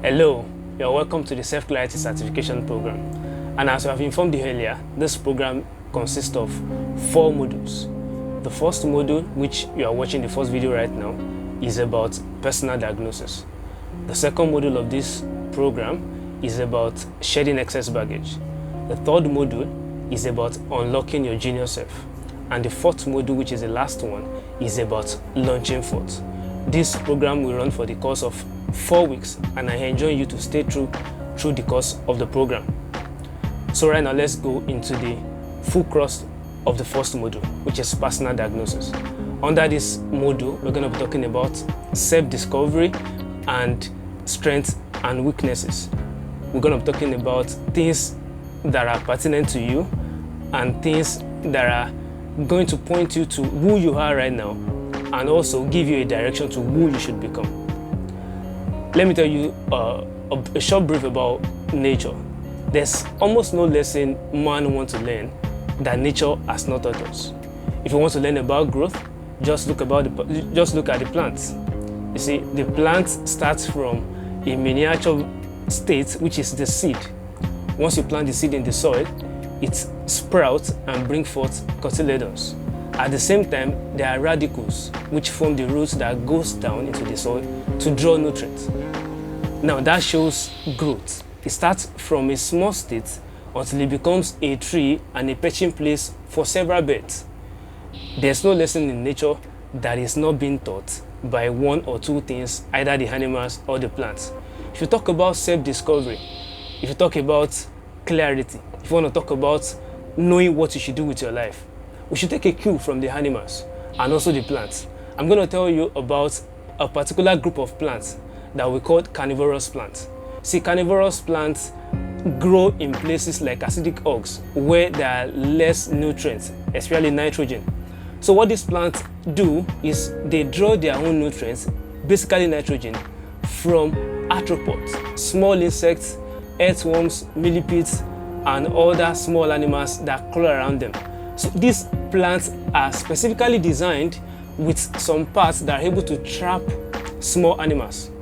Hello, you are welcome to the Self-Clarity Certification Program. And as I have informed you earlier, this program consists of 4 modules. The first module, which you are watching the first video right now, is about personal diagnosis. The second module of this program is about shedding excess baggage. The third module is about unlocking your genius self. And the fourth module, which is the last one, is about launching forth. This program will run for the course of 4 weeks, and I enjoin you to stay through the course of the program. So right now, let's go into the full course of the first module, which is personal diagnosis. Under this module, we're going to be talking about self-discovery and strengths and weaknesses. We're going to be talking about things that are pertinent to you and things that are going to point you to who you are right now and also give you a direction to who you should become. Let me tell you a short brief about nature. There's almost no lesson man wants to learn that nature has not taught us. If you want to learn about growth, just look at the plants. You see, the plant starts from a miniature state, which is the seed. Once you plant the seed in the soil, it sprouts and brings forth cotyledons. At the same time, there are radicles, which form the roots that goes down into the soil to draw nutrients. Now that shows growth. It starts from a small state until it becomes a tree and a perching place for several birds. There's no lesson in nature that is not being taught by one or two things, either the animals or the plants. If you talk about self-discovery, if you talk about clarity, if you want to talk about knowing what you should do with your life, we should take a cue from the animals and also the plants. I'm going to tell you about a particular group of plants that we call carnivorous plants. See, carnivorous plants grow in places like acidic oaks where there are less nutrients, especially nitrogen. So what these plants do is they draw their own nutrients, basically nitrogen, from arthropods, small insects, earthworms, millipedes, and other small animals that crawl around them. So these plants are specifically designed with some parts that are able to trap small animals.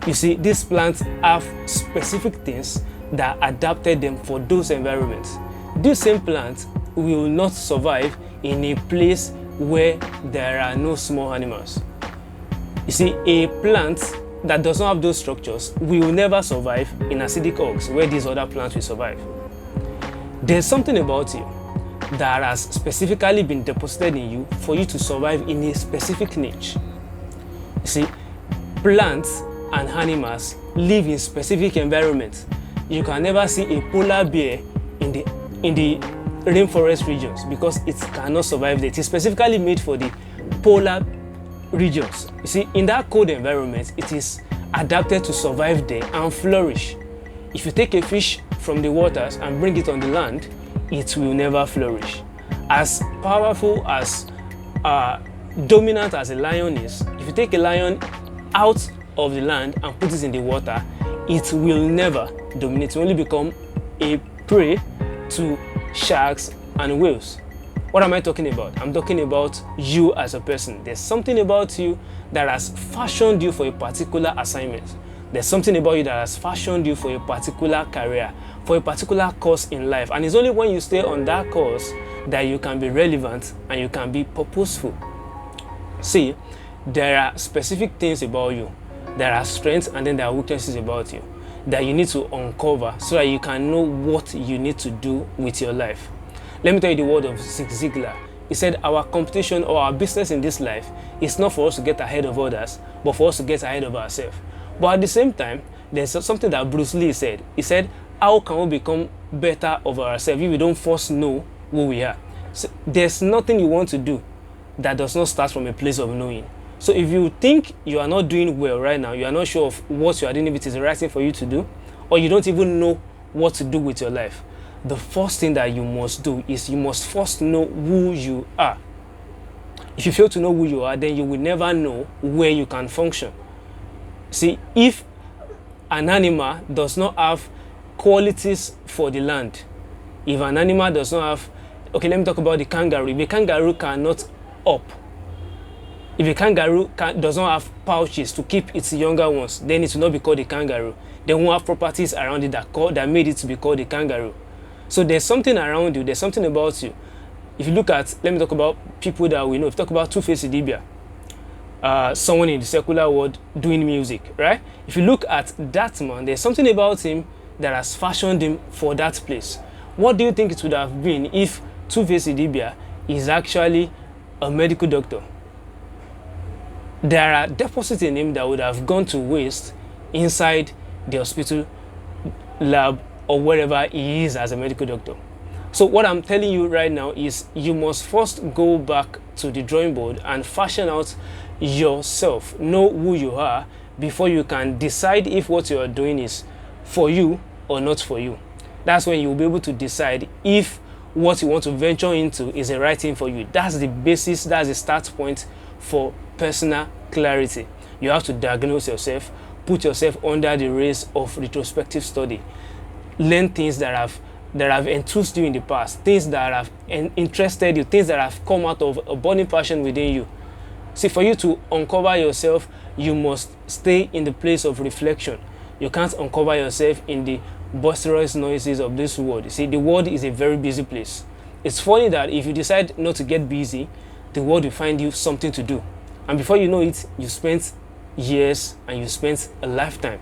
You see, these plants have specific things that adapted them for those environments. These same plants will not survive in a place where there are no small animals. You see, a plant that does not have those structures will never survive in acidic oaks where these other plants will survive. There's something about you that has specifically been deposited in you for you to survive in a specific niche. You see, plants and animals live in specific environments. You can never see a polar bear in the rainforest regions because it cannot survive there. It is specifically made for the polar regions. You see, in that cold environment, it is adapted to survive there and flourish. If you take a fish from the waters and bring it on the land, it will never flourish. As powerful, as dominant as a lion is, if you take a lion out of the land and put it in the water, it will never dominate. It will only become a prey to sharks and whales. What am I talking about? I'm talking about you as a person. There's something about you that has fashioned you for a particular assignment. There's something about you that has fashioned you for a particular career, for a particular course in life. And it's only when you stay on that course that you can be relevant and you can be purposeful. See, there are specific things about you. There are strengths and then there are weaknesses about you that you need to uncover so that you can know what you need to do with your life. Let me tell you the word of Zig Ziglar. He said, our competition or our business in this life is not for us to get ahead of others, but for us to get ahead of ourselves. But at the same time, there's something that Bruce Lee said. He said, how can we become better of ourselves if we don't first know who we are? So there's nothing you want to do that does not start from a place of knowing. So if you think you are not doing well right now, you are not sure of what you are doing, if it is the right thing for you to do, or you don't even know what to do with your life, the first thing that you must do is you must first know who you are. If you fail to know who you are, then you will never know where you can function. See, if an animal does not have qualities for the land, if an animal does not have, okay, let me talk about the kangaroo. If a kangaroo cannot hop, If a kangaroo does not have pouches to keep its younger ones, then it will not be called a kangaroo. They won't have properties around it that made it to be called a kangaroo. So there's something around you, there's something about you. If you look at, let me talk about people that we know. If you talk about Two-Face Idibia, someone in the secular world doing music, right? If you look at that man, there's something about him that has fashioned him for that place. What do you think it would have been if Two-Face Idibia is actually a medical doctor? There are deposits in him that would have gone to waste inside the hospital lab or wherever he is as a medical doctor. So what I'm telling you right now is you must first go back to the drawing board and fashion out yourself. Know who you are before you can decide if what you are doing is for you or not for you. That's when you'll be able to decide if what you want to venture into is the right thing for you. That's the basis, that's the start point for personal clarity. You have to diagnose yourself, put yourself under the rays of retrospective study, learn things that have enthused you in the past, things that have interested you, things that have come out of a burning passion within you. See, for you to uncover yourself, you must stay in the place of reflection. You can't uncover yourself in the boisterous noises of this world. You see, the world is a very busy place. It's funny that if you decide not to get busy, the world will find you something to do. And before you know it, you spent years and you spent a lifetime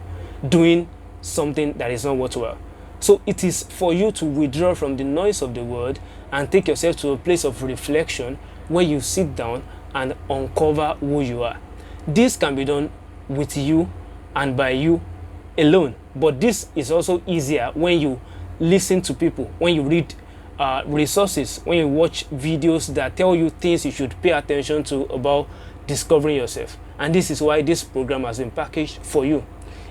doing something that is not worthwhile. So it is for you to withdraw from the noise of the world and take yourself to a place of reflection where you sit down and uncover who you are. This can be done with you and by you alone, but this is also easier when you listen to people, when you read resources, when you watch videos that tell you things you should pay attention to about discovering yourself. And this is why this program has been packaged for you.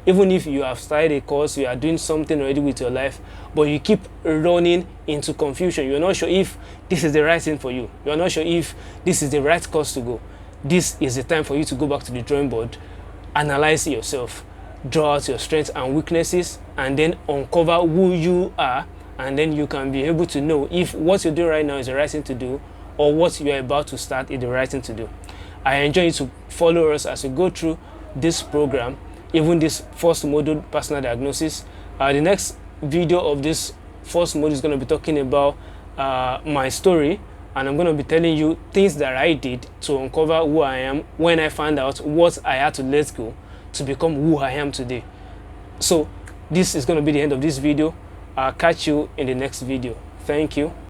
Even if you have started a course, you are doing something already with your life, but you keep running into confusion, you're not sure if this is the right thing for you, you're not sure if this is the right course to go, this is the time for you to go back to the drawing board, analyze yourself, draw out your strengths and weaknesses, and then uncover who you are, and then you can be able to know if what you're doing right now is the right thing to do, or what you're about to start is the right thing to do. I enjoy you to follow us as we go through this program, even this first module, personal diagnosis. The next video of this first module is going to be talking about my story, and I'm going to be telling you things that I did to uncover who I am when I found out what I had to let go to become who I am today. So this is going to be the end of this video. I'll catch you in the next video. Thank you.